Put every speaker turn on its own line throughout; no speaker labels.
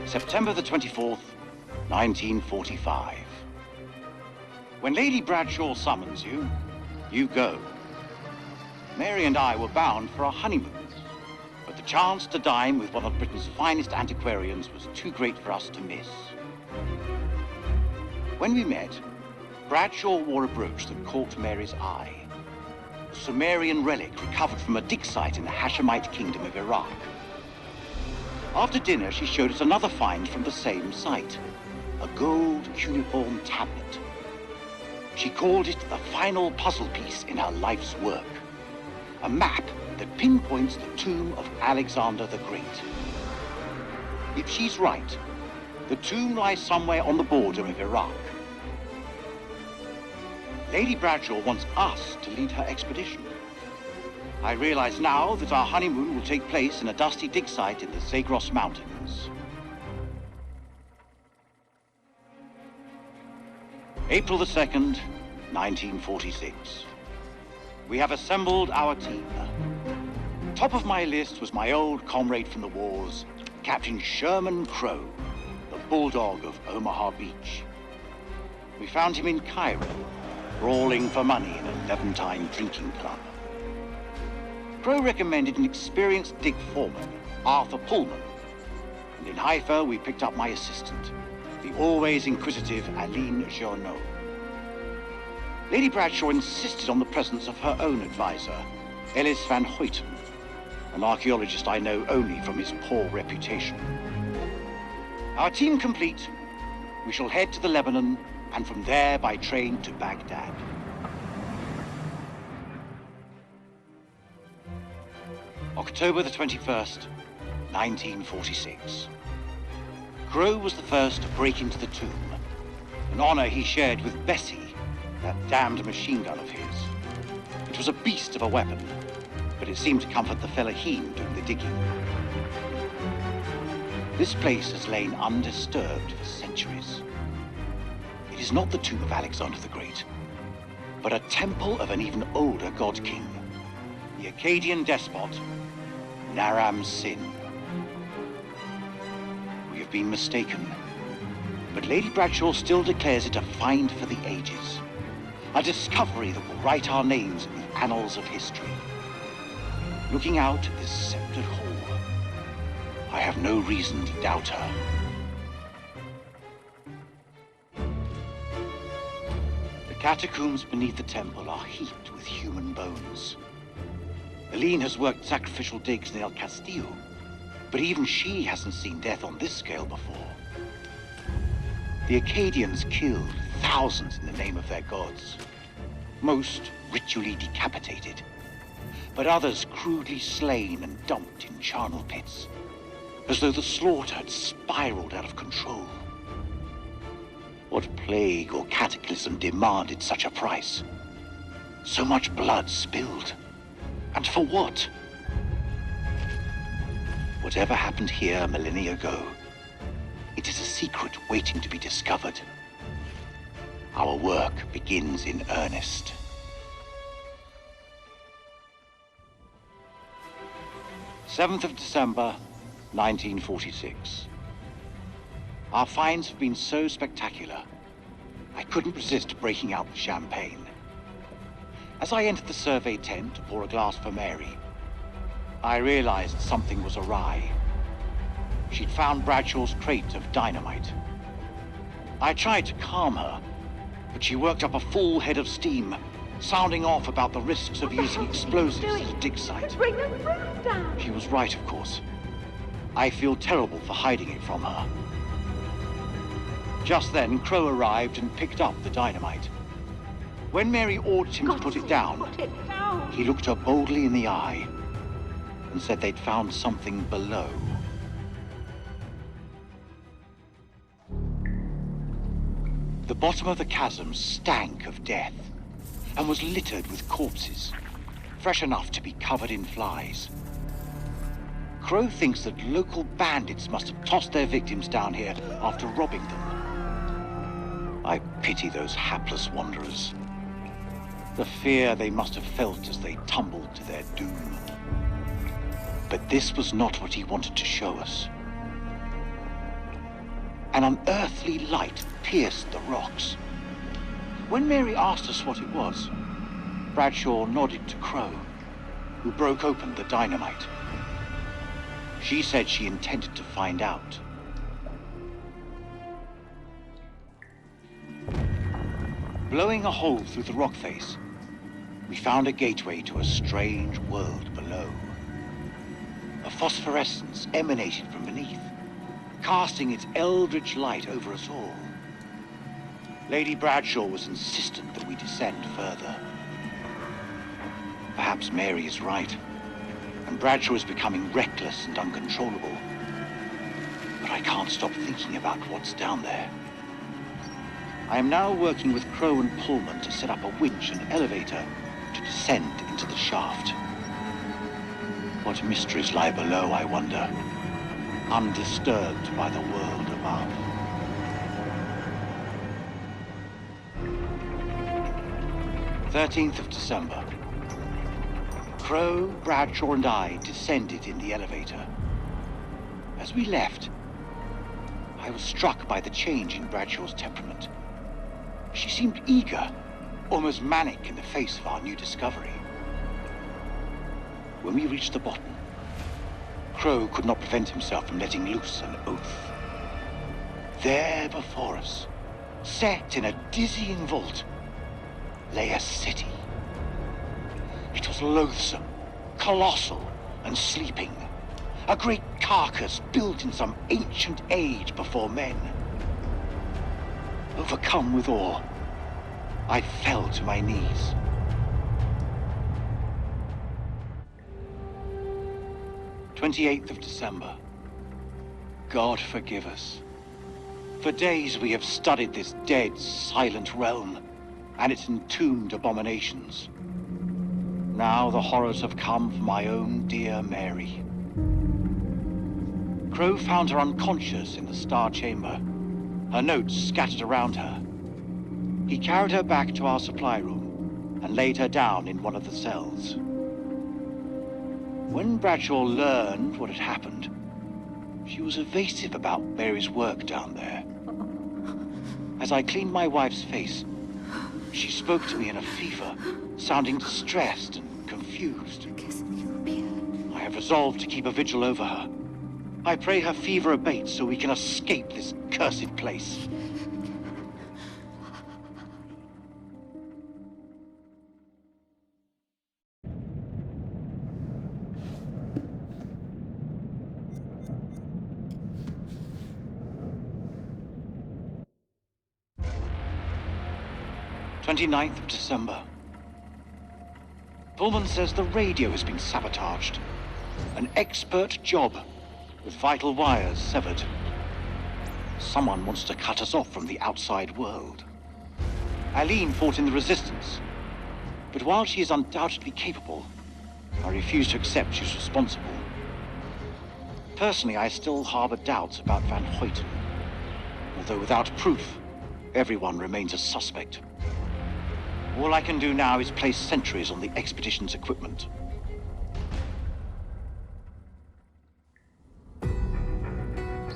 September the 24th, 1945. When Lady Bradshaw summons you, you go. Mary and I were bound for our honeymoons, but the chance to dine with one of Britain's finest antiquarians was too great for us to miss. When we met, Bradshaw wore a brooch that caught Mary's eye. A Sumerian relic recovered from a dig site in the Hashemite kingdom of Iraq. After dinner, she showed us another find from the same site, a gold cuneiform tablet. She called it the final puzzle piece in her life's work, a map that pinpoints the tomb of Alexander the Great. If she's right, the tomb lies somewhere on the border of Iraq. Lady Bradshaw wants us to lead her expedition. I realize now that our honeymoon will take place in a dusty dig site in the Zagros Mountains. April the 2nd, 1946. We have assembled our team. Top of my list was my old comrade from the wars, Captain Sherman Crowe, the bulldog of Omaha Beach. We found him in Cairo, brawling for money in a Levantine drinking club. Crowe recommended an experienced dig foreman, Arthur Pullman, and in Haifa we picked up my assistant, the always inquisitive Aline Journeau. Lady Bradshaw insisted on the presence of her own advisor, Ellis van Hoyten, an archaeologist I know only from his poor reputation. Our team complete, we shall head to the Lebanon and from there by train to Baghdad. October the 21st, 1946. Crowe was the first to break into the tomb, an honor he shared with Bessie, that damned machine gun of his. It was a beast of a weapon, but it seemed to comfort the fellaheen doing the digging. This place has lain undisturbed for centuries. It is not the tomb of Alexander the Great, but a temple of an even older god-king, the Akkadian despot, Naram Sin. We have been mistaken, but Lady Bradshaw still declares it a find for the ages, a discovery that will write our names in the annals of history. Looking out at this sceptred hall, I have no reason to doubt her. The catacombs beneath the temple are heaped with human bones. Aline has worked sacrificial digs in El Castillo, but even she hasn't seen death on this scale before. The Akkadians killed thousands in the name of their gods, most ritually decapitated, but others crudely slain and dumped in charnel pits, as though the slaughter had spiraled out of control. What plague or cataclysm demanded such a price? So much blood spilled. And for what? Whatever happened here millennia ago, it is a secret waiting to be discovered. Our work begins in earnest. December 7th, 1946. Our finds have been so spectacular, I couldn't resist breaking out the champagne. As I entered the survey tent to pour a glass for Mary, I realized something was awry. She'd found Bradshaw's crate of dynamite. I tried to calm her, but she worked up a full head of steam, sounding off about the risks of using explosives at a dig site.
Bring the roof down.
She was right, of course. I feel terrible for hiding it from her. Just then, Crowe arrived and picked up the dynamite. When Mary ordered him to put it down, he looked her boldly in the eye and said they'd found something below. The bottom of the chasm stank of death and was littered with corpses, fresh enough to be covered in flies. Crowe thinks that local bandits must have tossed their victims down here after robbing them. I pity those hapless wanderers. The fear they must have felt as they tumbled to their doom. But this was not what he wanted to show us. An unearthly light pierced the rocks. When Mary asked us what it was, Bradshaw nodded to Crow, who broke open the dynamite. She said she intended to find out. Blowing a hole through the rock face, we found a gateway to a strange world below. A phosphorescence emanated from beneath, casting its eldritch light over us all. Lady Bradshaw was insistent that we descend further. Perhaps Mary is right, and Bradshaw is becoming reckless and uncontrollable. But I can't stop thinking about what's down there. I am now working with Crow and Pullman to set up a winch and elevator to descend into the shaft. What mysteries lie below, I wonder, undisturbed by the world above. December 13th. Crow, Bradshaw, and I descended in the elevator. As we left, I was struck by the change in Bradshaw's temperament. She seemed eager, almost manic in the face of our new discovery. When we reached the bottom, Crow could not prevent himself from letting loose an oath. There before us, set in a dizzying vault, lay a city. It was loathsome, colossal, and sleeping. A great carcass built in some ancient age before men. Overcome with awe, I fell to my knees. December 28th. God forgive us. For days we have studied this dead, silent realm and its entombed abominations. Now the horrors have come for my own dear Mary. Crow found her unconscious in the Star Chamber, her notes scattered around her. He carried her back to our supply room and laid her down in one of the cells. When Bradshaw learned what had happened, she was evasive about Mary's work down there. As I cleaned my wife's face, she spoke to me in a fever, sounding distressed and confused. I have resolved to keep a vigil over her. I pray her fever abates so we can escape this cursed place. December 29th. Pullman says the radio has been sabotaged. An expert job, with vital wires severed. Someone wants to cut us off from the outside world. Aline fought in the Resistance, but while she is undoubtedly capable, I refuse to accept she's responsible. Personally, I still harbor doubts about Van Hoyten, although without proof, everyone remains a suspect. All I can do now is place sentries on the expedition's equipment.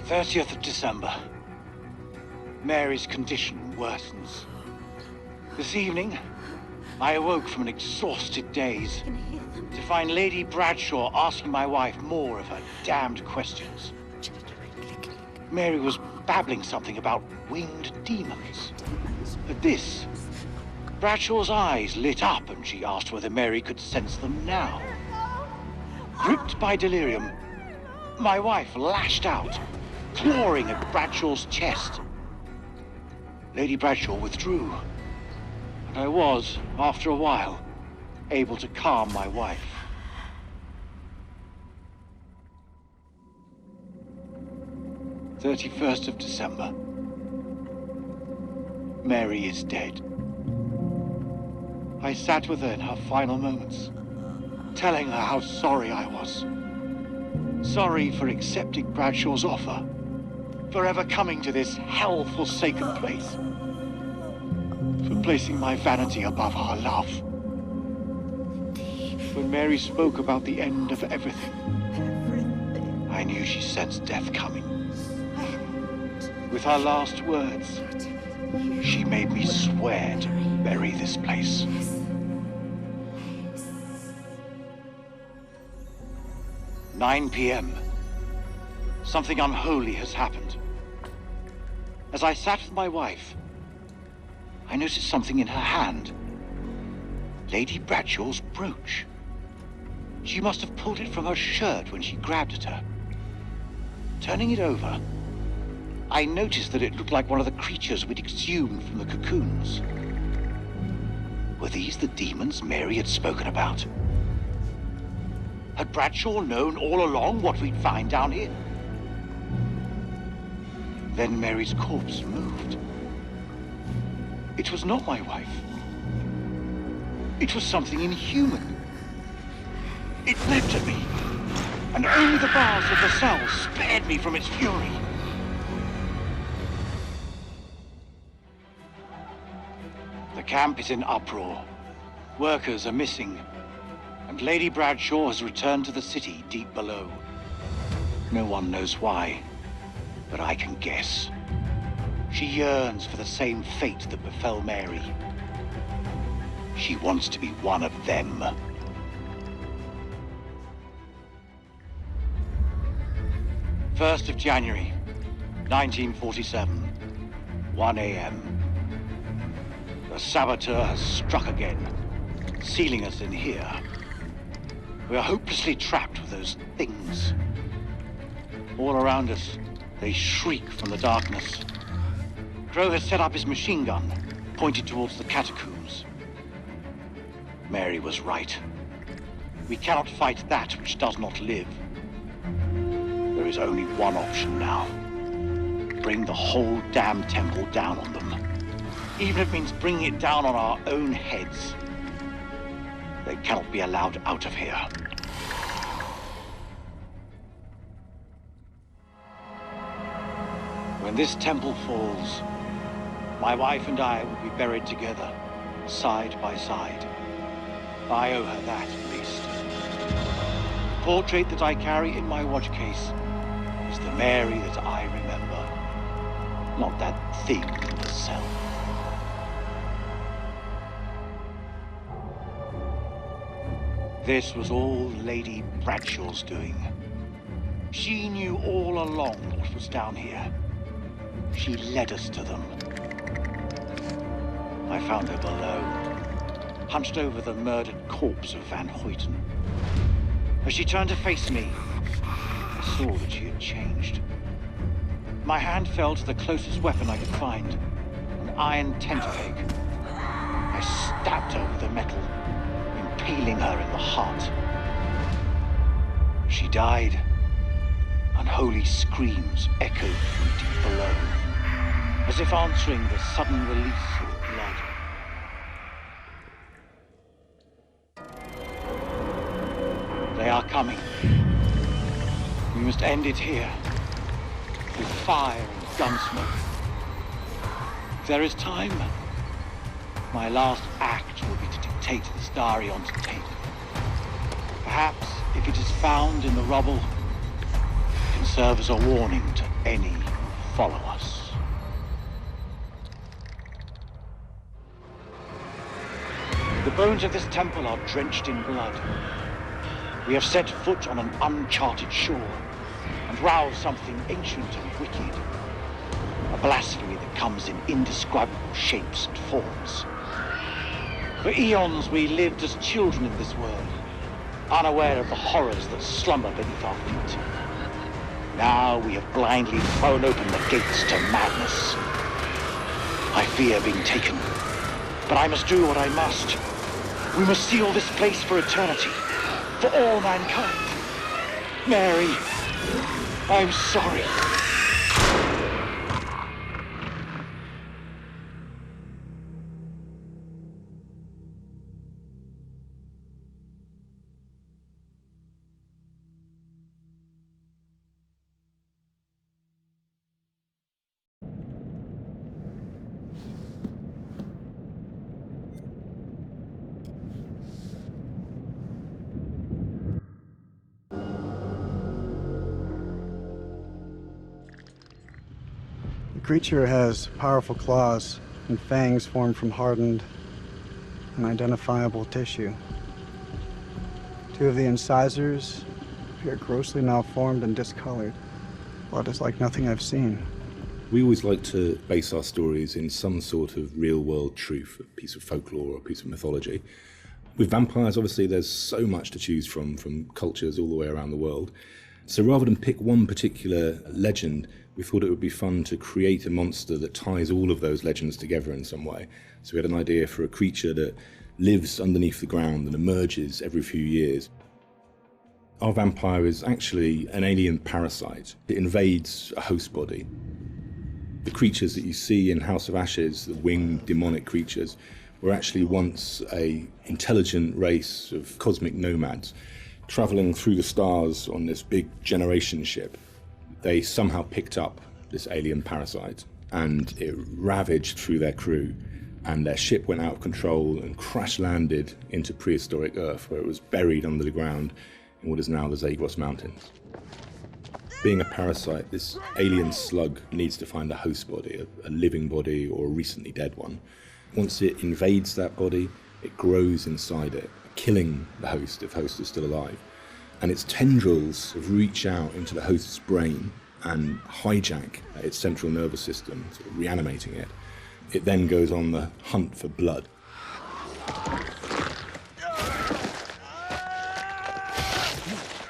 30th of December. Mary's condition worsens. This evening, I awoke from an exhausted daze to find Lady Bradshaw asking my wife more of her damned questions. Mary was babbling something about winged demons. At this, Bradshaw's eyes lit up and she asked whether Mary could sense them now. Gripped by delirium, my wife lashed out, clawing at Bradshaw's chest. Lady Bradshaw withdrew, and I was, after a while, able to calm my wife. December 31st. Mary is dead. I sat with her in her final moments, telling her how sorry I was. Sorry for accepting Bradshaw's offer, for ever coming to this hell-forsaken place, for placing my vanity above our love. When Mary spoke about the end of everything, I knew she sensed death coming. With her last words, she made me swear to bury this place. "9 p.m. Something unholy has happened. As I sat with my wife, I noticed something in her hand. Lady Bradshaw's brooch. She must have pulled it from her shirt when she grabbed at her. Turning it over, I noticed that it looked like one of the creatures we'd exhumed from the cocoons. Were these the demons Mary had spoken about? Had Bradshaw known all along what we'd find down here? Then Mary's corpse moved. It was not my wife. It was something inhuman. It leapt at me, and only the bars of the cell spared me from its fury. The camp is in uproar. Workers are missing, and Lady Bradshaw has returned to the city deep below. No one knows why, but I can guess. She yearns for the same fate that befell Mary. She wants to be one of them. First of January, 1947, 1 a.m. The saboteur has struck again, sealing us in here. We are hopelessly trapped with those things. All around us, they shriek from the darkness. Crow has set up his machine gun, pointed towards the catacombs. Mary was right. We cannot fight that which does not live. There is only one option now. Bring the whole damn temple down on them. Even if it means bringing it down on our own heads. They cannot be allowed out of here. When this temple falls, my wife and I will be buried together, side by side. I owe her that, at least. The portrait that I carry in my watch case is the Mary that I remember, not that thing in the cell. This was all Lady Bradshaw's doing. She knew all along what was down here. She led us to them. I found her below, hunched over the murdered corpse of Van Hoyten. As she turned to face me, I saw that she had changed. My hand fell to the closest weapon I could find, an iron tent peg. I stabbed her with the metal, impaling her in the heart. She died. Unholy screams echoed from deep below, as if answering the sudden release of blood. They are coming. We must end it here, with fire and gunsmoke. If there is time, my last act will be to dictate this diary onto tape. Perhaps, if it is found in the rubble, it can serve as a warning to any who follow us. The bones of this temple are drenched in blood. We have set foot on an uncharted shore and roused something ancient and wicked. A blasphemy that comes in indescribable shapes and forms. For eons we lived as children in this world, unaware of the horrors that slumber beneath our feet. Now we have blindly thrown open the gates to madness. I fear being taken, but I must do what I must. We must seal this place for eternity, for all mankind. Mary, I'm sorry.
creature has powerful claws and fangs formed from hardened and identifiable tissue. 2 of the incisors appear grossly malformed and discolored. Blood is like nothing I've seen.
We always like to base our stories in some sort of real-world truth, a piece of folklore or a piece of mythology. With vampires, obviously, there's so much to choose from cultures all the way around the world. So rather than pick one particular legend, we thought it would be fun to create a monster that ties all of those legends together in some way. So we had an idea for a creature that lives underneath the ground and emerges every few years. Our vampire is actually an alien parasite. It invades a host body. The creatures that you see in House of Ashes, the winged demonic creatures, were actually once an intelligent race of cosmic nomads traveling through the stars on this big generation ship. They somehow picked up this alien parasite and it ravaged through their crew, and their ship went out of control and crash landed into prehistoric Earth, where it was buried under the ground in what is now the Zagros Mountains. Being a parasite, this alien slug needs to find a host body, a living body or a recently dead one. Once it invades that body, it grows inside it, killing the host if host is still alive. And its tendrils reach out into the host's brain and hijack its central nervous system, sort of reanimating it. It then goes on the hunt for blood.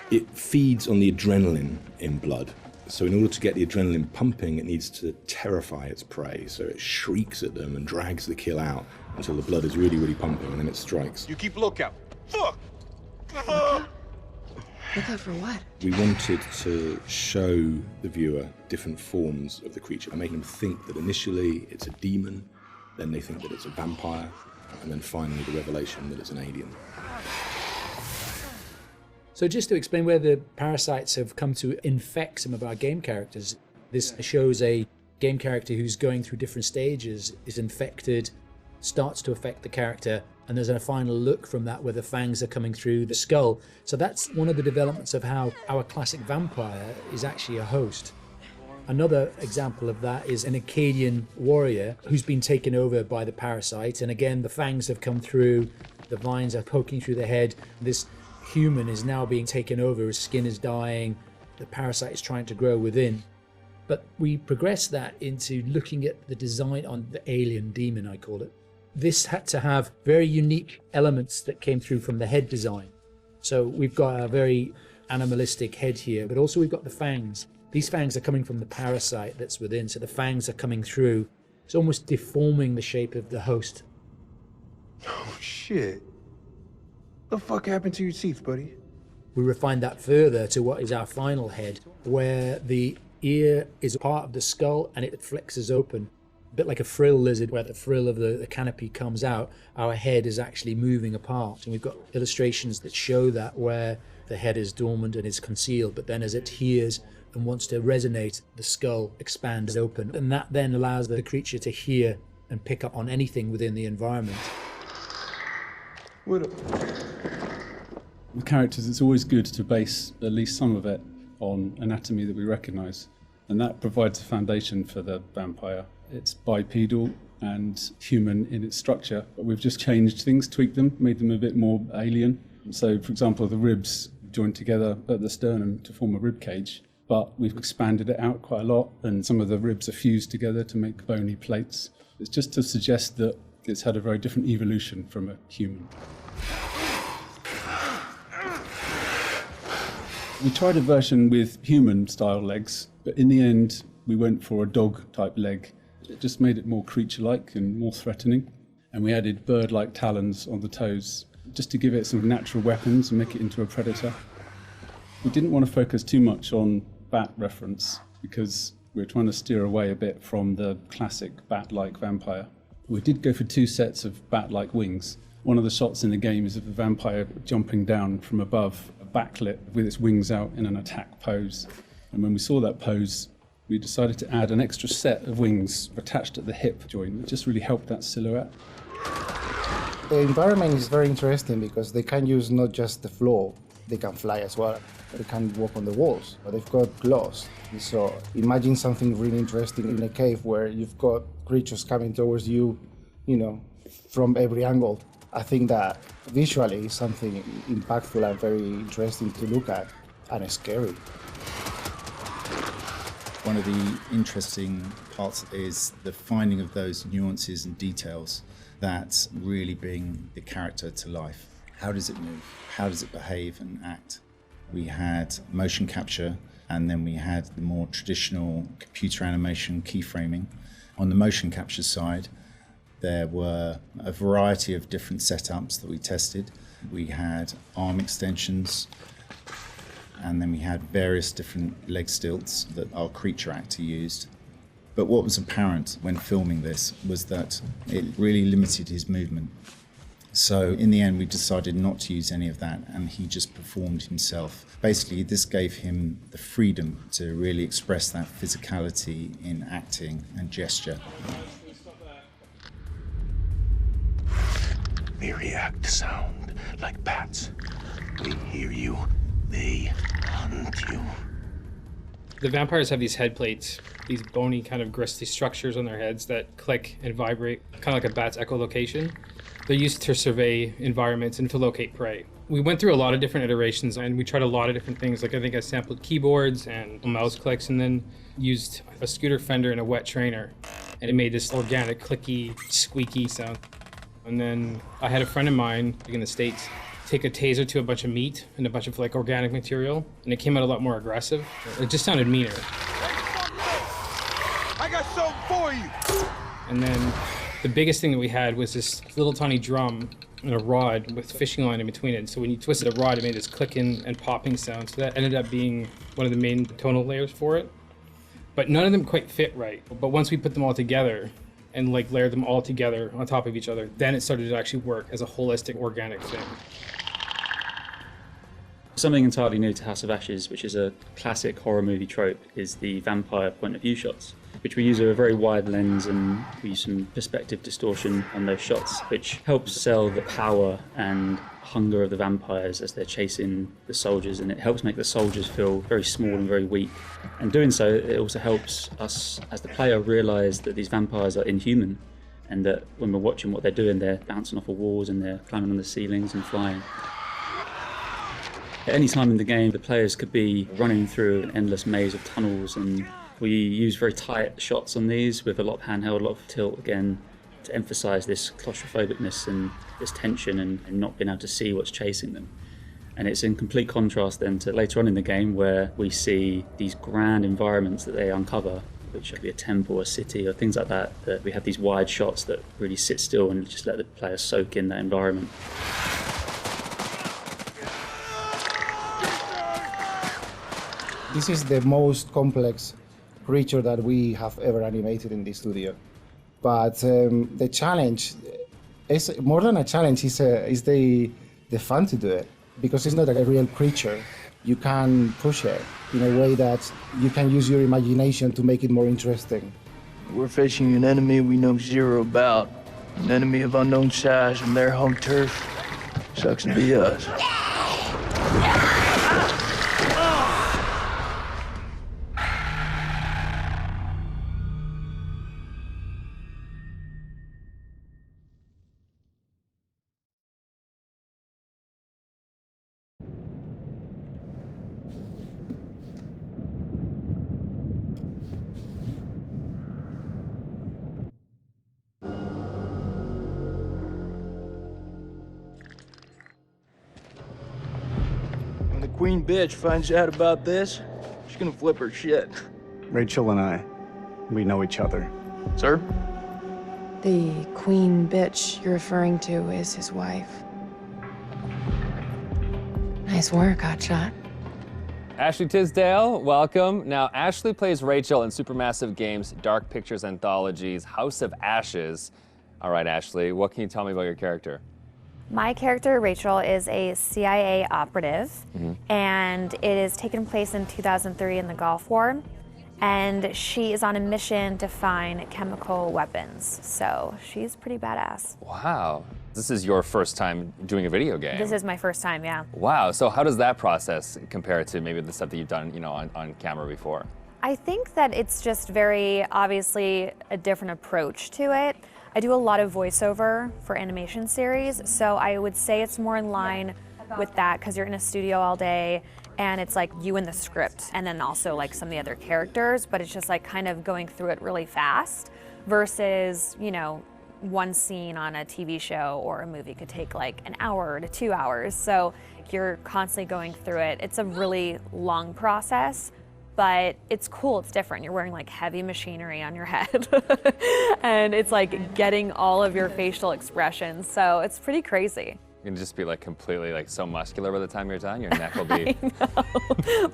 It feeds on the adrenaline in blood. So in order to get the adrenaline pumping, it needs to terrify its prey. So it shrieks at them and drags the kill out until the blood is really, really pumping, and then it strikes.
You keep lookout. Fuck!
Lookout for what?
We wanted to show the viewer different forms of the creature and make them think that initially it's a demon, then they think that it's a vampire, and then finally the revelation that it's an alien.
So just to explain where the parasites have come to infect some of our game characters, this shows a game character who's going through different stages, is infected, starts to affect the character, and there's a final look from that where the fangs are coming through the skull. So that's one of the developments of how our classic vampire is actually a host. Another example of that is an Akkadian warrior who's been taken over by the parasite, and again the fangs have come through, the vines are poking through the head. This human is now being taken over, his skin is dying, the parasite is trying to grow within. But we progress that into looking at the design on the alien demon, I call it. This had to have very unique elements that came through from the head design. So we've got a very animalistic head here, but also we've got the fangs. These fangs are coming from the parasite that's within, so the fangs are coming through. It's almost deforming the shape of the host.
Oh, shit. What the fuck happened to your teeth, buddy?
We refined that further to what is our final head, where the ear is part of the skull and it flexes open. A bit like a frill lizard, where the frill of the canopy comes out, our head is actually moving apart. And we've got illustrations that show that, where the head is dormant and is concealed, but then as it hears and wants to resonate, the skull expands open. And that then allows the creature to hear and pick up on anything within the environment.
What
With characters, it's always good to base at least some of it on anatomy that we recognise, and that provides a foundation for the vampire. It's bipedal and human in its structure, but we've just changed things, tweaked them, made them a bit more alien. So, for example, the ribs joined together at the sternum to form a rib cage, but we've expanded it out quite a lot, and some of the ribs are fused together to make bony plates. It's just to suggest that it's had a very different evolution from a human. We tried a version with human-style legs, but in the end, we went for a dog-type leg. It just made it more creature-like and more threatening. And we added bird-like talons on the toes, just to give it some natural weapons and make it into a predator. We didn't want to focus too much on bat reference, because we were trying to steer away a bit from the classic bat-like vampire. We did go for 2 sets of bat-like wings. One of the shots in the game is of the vampire jumping down from above, backlit with its wings out in an attack pose. And when we saw that pose, we decided to add an extra set of wings attached at the hip joint. It just really helped that silhouette.
The environment is very interesting because they can use not just the floor,
They can fly as well. They can walk on the walls. They've got claws. So imagine something really interesting in a cave where you've got creatures coming towards you, from every angle. I think that visually is something impactful and very interesting to look at, and scary.
One of the interesting parts is the finding of those nuances and details that really bring the character to life. How does it move? How does it behave and act? We had motion capture, and then we had the more traditional computer animation keyframing. On the motion capture side, there were a variety of different setups that we tested. We had arm extensions, and then we had various different leg stilts that our creature actor used. But what was apparent when filming this was that it really limited his movement. So in the end, we decided not to use any of that, and he just performed himself. Basically, this gave him the freedom to really express that physicality in acting and gesture.
They react to sound like bats. They hear you. They hunt you.
The vampires have these head plates, these bony kind of gristly structures on their heads that click and vibrate, kind of like a bat's echolocation. They're used to survey environments and to locate prey. We went through a lot of different iterations, and we tried a lot of different things. Like I think I sampled keyboards and mouse clicks, and then used a scooter fender and a wet trainer. And it made this organic, clicky, squeaky sound. And then I had a friend of mine in the States take a taser to a bunch of meat and a bunch of like organic material, and it came out a lot more aggressive. It just sounded meaner.
I got something for you!
And then the biggest thing that we had was this little tiny drum and a rod with fishing line in between it. So when you twisted a rod, it made this clicking and popping sound. So that ended up being one of the main tonal layers for it. But none of them quite fit right. But once we put them all together and like layered them all together on top of each other, then it started to actually work as a holistic, organic thing.
Something entirely new to House of Ashes, which is a classic horror movie trope, is the vampire point of view shots, which we use a very wide lens, and we use some perspective distortion on those shots, which helps sell the power and hunger of the vampires as they're chasing the soldiers, and it helps make the soldiers feel very small and very weak. And doing so, it also helps us as the player realise that these vampires are inhuman, and that when we're watching what they're doing, they're bouncing off of walls and they're climbing on the ceilings and flying. At any time in the game, the players could be running through an endless maze of tunnels, and we use very tight shots on these with a lot of handheld, a lot of tilt again, to emphasise this claustrophobicness and this tension and not being able to see what's chasing them. And it's in complete contrast then to later on in the game, where we see these grand environments that they uncover, which could be a temple, a city, or things like that, that we have these wide shots that really sit still and just let the player soak in that environment.
This is the most complex creature that we have ever animated in the studio. But the challenge is more than a challenge, is the fun to do it, because it's not a real creature. You can push it in a way that you can use your imagination to make it more interesting.
We're facing an enemy we know zero about, an enemy of unknown size and their home turf. Sucks to be us. Queen bitch finds out about this, she's gonna flip her shit.
Rachel and I, we know each other.
Sir?
The queen bitch you're referring to is his wife. Nice work, hotshot.
Ashley Tisdale, welcome. Now, Ashley plays Rachel in Supermassive Games' Dark Pictures Anthology's House of Ashes. All right, Ashley, what can you tell me about your character?
My character, Rachel, is a CIA operative, and it is taken place in 2003 in the Gulf War. and she is on a mission to find chemical weapons. So she's pretty badass.
Wow. This is your first time doing a video game.
This is my first time, yeah.
Wow. So how does that process compare to maybe the stuff that you've done, on camera before?
I think that it's just very obviously a different approach to it. I do a lot of voiceover for animation series, so I would say it's more in line with that because you're in a studio all day and it's like you and the script and then also like some of the other characters, but it's just like kind of going through it really fast versus, one scene on a TV show or a movie could take like an hour to 2 hours. So you're constantly going through it. It's a really long process, but it's cool, it's different. You're wearing like heavy machinery on your head and it's like getting all of your facial expressions. So it's pretty crazy.
You can just be like completely like so muscular by the time you're done. Your neck will be.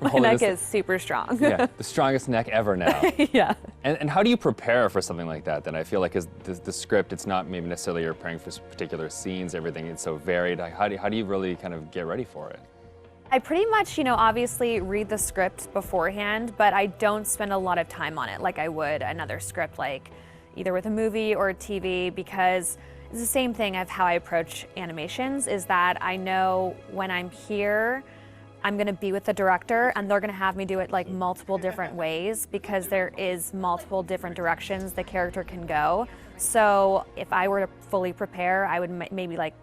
My neck is super strong.
Yeah, the strongest neck ever now.
Yeah.
And how do you prepare for something like that? Then I feel like the script, it's not maybe necessarily you're preparing for particular scenes. Everything is so varied. How do you really kind of get ready for it?
I pretty much, obviously read the script beforehand, but I don't spend a lot of time on it like I would another script, like either with a movie or a TV, because it's the same thing of how I approach animations, is that I know when I'm here, I'm gonna be with the director and they're gonna have me do it like multiple different ways because there is multiple different directions the character can go. So if I were to fully prepare, I would maybe like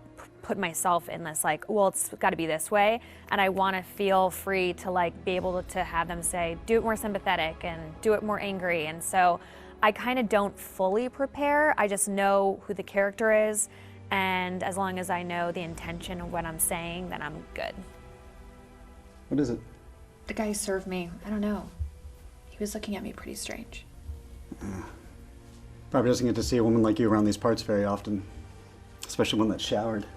put myself in this like, well, it's got to be this way, and I want to feel free to like be able to have them say, do it more sympathetic and do it more angry. And so I kind of don't fully prepare. I just know who the character is, and as long as I know the intention of what I'm saying, then I'm good.
What is it?
The guy who served me, I don't know. He was looking at me pretty strange.
Probably doesn't get to see a woman like you around these parts very often, especially one that showered.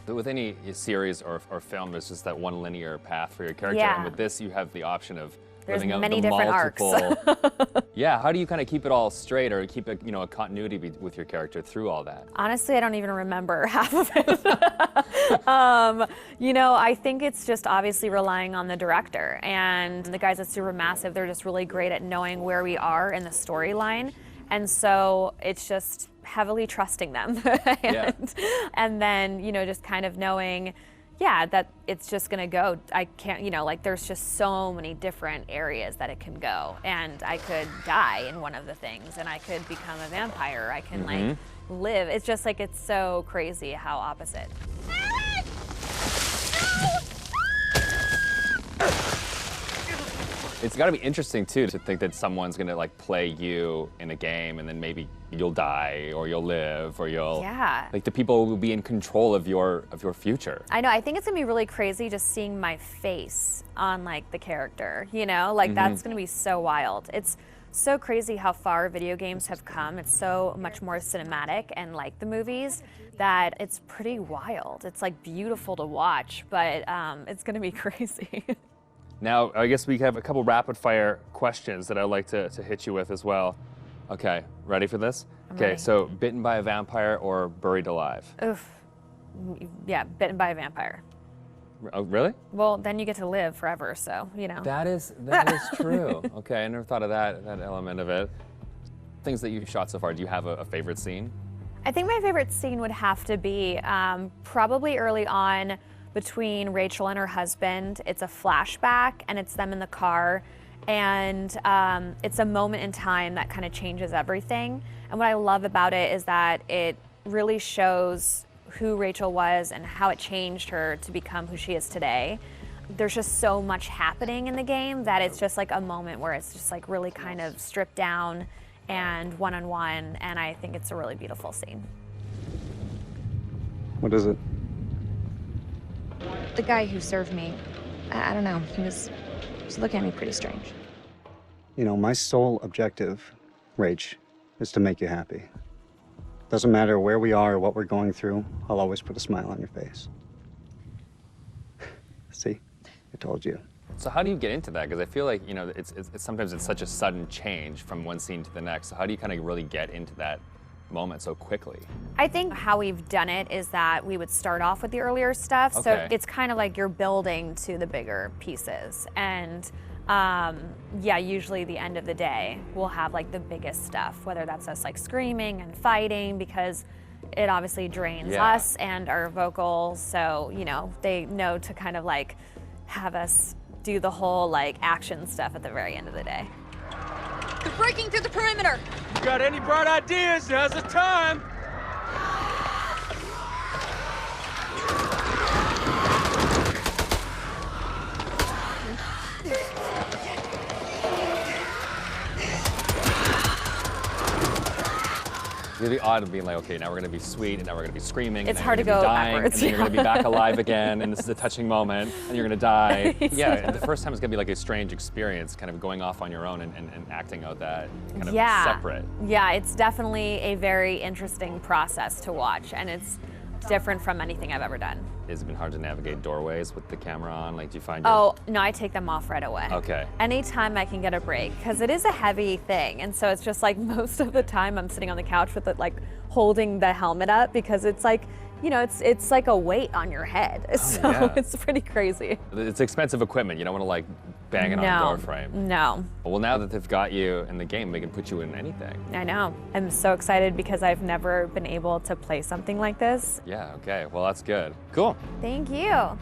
With any series or film, there's just that one linear path for your character.
Yeah.
And with this, you have the option of
There's
living out
many
the
different arcs.
multiple. Yeah, how do you kind of keep it all straight or keep a continuity with your character through all that?
Honestly, I don't even remember half of it. I think it's just obviously relying on the director, and the guys at Supermassive, they're just really great at knowing where we are in the storyline. And so it's just heavily trusting them. And then, just kind of knowing, that it's just gonna go. I can't, there's just so many different areas that it can go. And I could die in one of the things, and I could become a vampire. I can like live. It's just like, it's so crazy how opposite.
It's got to be interesting too to think that someone's gonna like play you in a game, and then maybe you'll die or you'll live or you'll like the people will be in control of your future.
I know. I think it's gonna be really crazy just seeing my face on like the character. That's gonna be so wild. It's so crazy how far video games have come. It's so much more cinematic and like the movies that it's pretty wild. It's like beautiful to watch, but it's gonna be crazy.
Now, I guess we have a couple rapid fire questions that I'd like to hit you with as well. Okay, ready for this?
I'm
Okay,
ready.
so bitten by a vampire or buried alive?
Oof. Yeah, bitten by a vampire.
Oh, really?
Well, then you get to live forever, so,
That is true. Okay, I never thought of that element of it. Things that you've shot so far, do you have a favorite scene?
I think my favorite scene would have to be probably early on between Rachel and her husband. It's a flashback, and it's them in the car, and it's a moment in time that kind of changes everything. And what I love about it is that it really shows who Rachel was and how it changed her to become who she is today. There's just so much happening in the game that it's just like a moment where it's just like really kind of stripped down and one-on-one, and I think it's a really beautiful scene.
What is it?
The guy who served me, I don't know, he was looking at me pretty strange.
My sole objective, Rach, is to make you happy. Doesn't matter where we are or what we're going through, I'll always put a smile on your face. See? I told you.
So how do you get into that? Because I feel like, it's sometimes it's such a sudden change from one scene to the next. So how do you kind of really get into that moment so quickly?
I think how we've done it is that we would start off with the earlier stuff. So
Okay.
it's kind of like you're building to the bigger pieces. And yeah, usually the end of the day, we'll have like the biggest stuff, whether that's us like screaming and fighting, because it obviously drains us and our vocals. So, you know, they know to kind of like have us do the whole like action stuff at the very end of the day.
They're breaking through the perimeter.
You got any bright ideas? Now's the time.
It's gonna be odd of being like, okay, now we're gonna be sweet, and now we're gonna be screaming.
It's
and
hard
you're
to
gonna be
go
dying,
backwards,
and then you're gonna be back alive again, and this is a touching moment, and you're gonna die. Yeah, and the first time is gonna be like a strange experience, kind of going off on your own and acting out that kind of separate.
Yeah, it's definitely a very interesting process to watch, and it's different from anything I've ever done.
Has it been hard to navigate doorways with the camera on? Like, do you find your...
Oh, no, I take them off right away.
Okay.
Anytime I can get a break, because it is a heavy thing, and so it's just like most of the time I'm sitting on the couch with it, like holding the helmet up, because it's like, you know, it's like a weight on your head.
Oh,
so
yeah.
it's pretty crazy.
It's expensive equipment. You don't want to like bang it on a door frame.
No.
Well, now that they've got you in the game, they can put you in anything.
I know. I'm so excited because I've never been able to play something like this.
Yeah, okay. Well, that's good. Cool.
Thank you.